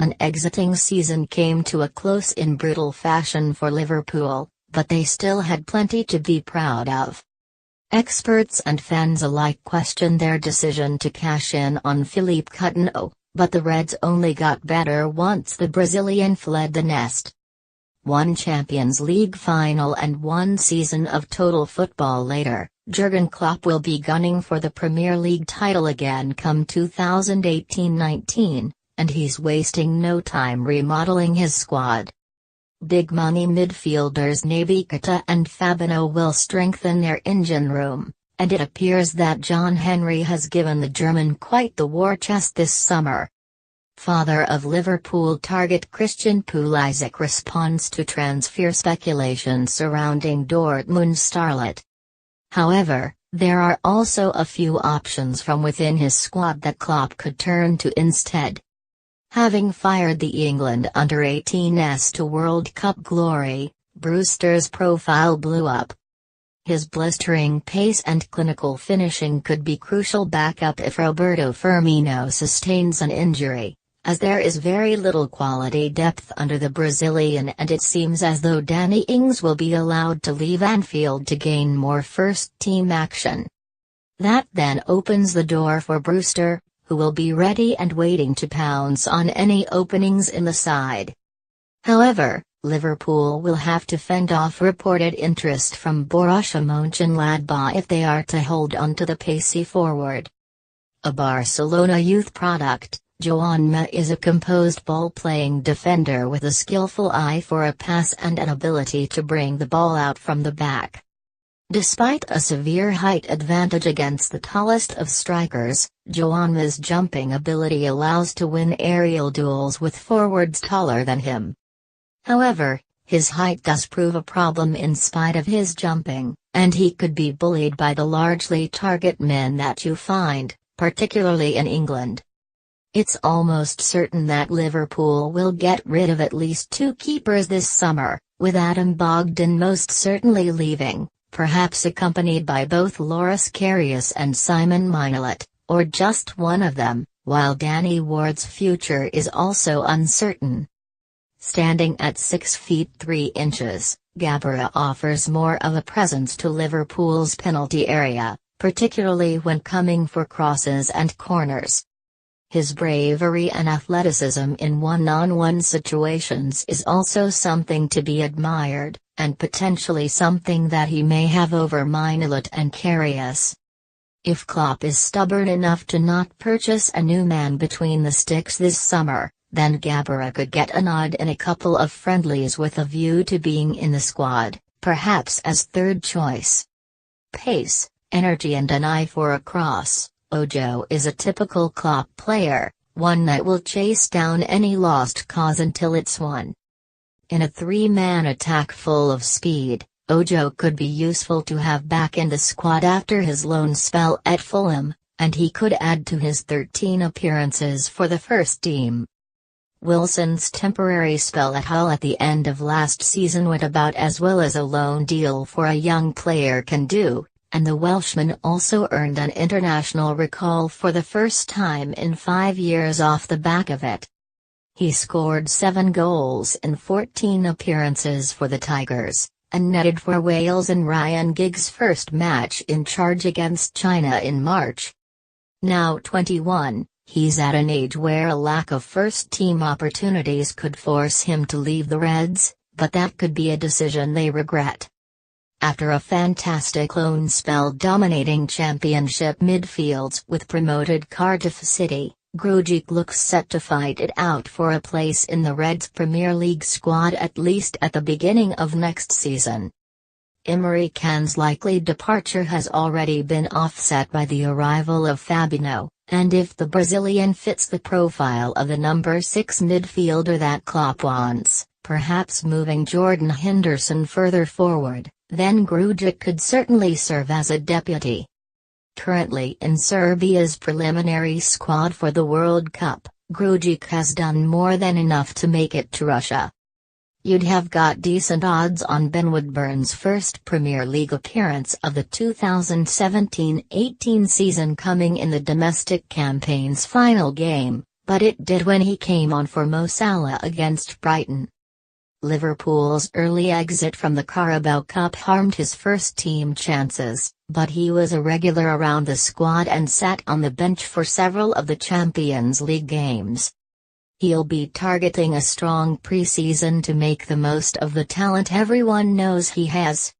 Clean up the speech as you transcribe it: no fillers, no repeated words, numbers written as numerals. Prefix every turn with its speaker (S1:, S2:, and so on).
S1: An exciting season came to a close in brutal fashion for Liverpool, but they still had plenty to be proud of. Experts and fans alike questioned their decision to cash in on Philippe Coutinho, but the Reds only got better once the Brazilian fled the nest. One Champions League final and one season of total football later, Jurgen Klopp will be gunning for the Premier League title again come 2018-19, and he's wasting no time remodeling his squad. Big money midfielders Naby Keita and Fabinho will strengthen their engine room, and it appears that John Henry has given the German quite the war chest this summer. Father of Liverpool target Christian Pulisic responds to transfer speculation surrounding Dortmund starlet. However, there are also a few options from within his squad that Klopp could turn to instead. Having fired the England under-18s to World Cup glory, Brewster's profile blew up. His blistering pace and clinical finishing could be crucial backup if Roberto Firmino sustains an injury, as there is very little quality depth under the Brazilian, and it seems as though Danny Ings will be allowed to leave Anfield to gain more first-team action. That then opens the door for Brewster, who will be ready and waiting to pounce on any openings in the side. However, Liverpool will have to fend off reported interest from Borussia Mönchengladbach if they are to hold on to the pacey forward. A Barcelona youth product, Joanma is a composed ball-playing defender with a skillful eye for a pass and an ability to bring the ball out from the back. Despite a severe height advantage against the tallest of strikers, Joanma's jumping ability allows to win aerial duels with forwards taller than him. However, his height does prove a problem in spite of his jumping, and he could be bullied by the largely target men that you find, particularly in England. It's almost certain that Liverpool will get rid of at least two keepers this summer, with Adam Bogdan most certainly leaving, perhaps accompanied by both Loris Karius and Simon Mignolet, or just one of them, while Danny Ward's future is also uncertain. Standing at 6 feet 3 inches, Gabbera offers more of a presence to Liverpool's penalty area, particularly when coming for crosses and corners. His bravery and athleticism in one-on-one situations is also something to be admired, and potentially something that he may have over Mignolet and Karius. If Klopp is stubborn enough to not purchase a new man between the sticks this summer, then Gabbera could get a nod in a couple of friendlies with a view to being in the squad, perhaps as third choice. Pace, energy and an eye for a cross. Ojo is a typical Klopp player, one that will chase down any lost cause until it's won. In a three-man attack full of speed, Ojo could be useful to have back in the squad after his loan spell at Fulham, and he could add to his 13 appearances for the first team. Wilson's temporary spell at Hull at the end of last season went about as well as a loan deal for a young player can do, and the Welshman also earned an international recall for the first time in 5 years off the back of it. He scored 7 goals in 14 appearances for the Tigers, and netted for Wales in Ryan Giggs' first match in charge against China in March. Now 21, he's at an age where a lack of first-team opportunities could force him to leave the Reds, but that could be a decision they regret. After a fantastic loan spell dominating championship midfields with promoted Cardiff City, Grujic looks set to fight it out for a place in the Reds' Premier League squad at least at the beginning of next season. Emery Can's likely departure has already been offset by the arrival of Fabinho, and if the Brazilian fits the profile of the number 6 midfielder that Klopp wants, perhaps moving Jordan Henderson further forward, then Grujic could certainly serve as a deputy. Currently in Serbia's preliminary squad for the World Cup, Grujic has done more than enough to make it to Russia. You'd have got decent odds on Ben Woodburn's first Premier League appearance of the 2017-18 season coming in the domestic campaign's final game, but it did when he came on for Mo Salah against Brighton. Liverpool's early exit from the Carabao Cup harmed his first-team chances, but he was a regular around the squad and sat on the bench for several of the Champions League games. He'll be targeting a strong pre-season to make the most of the talent everyone knows he has.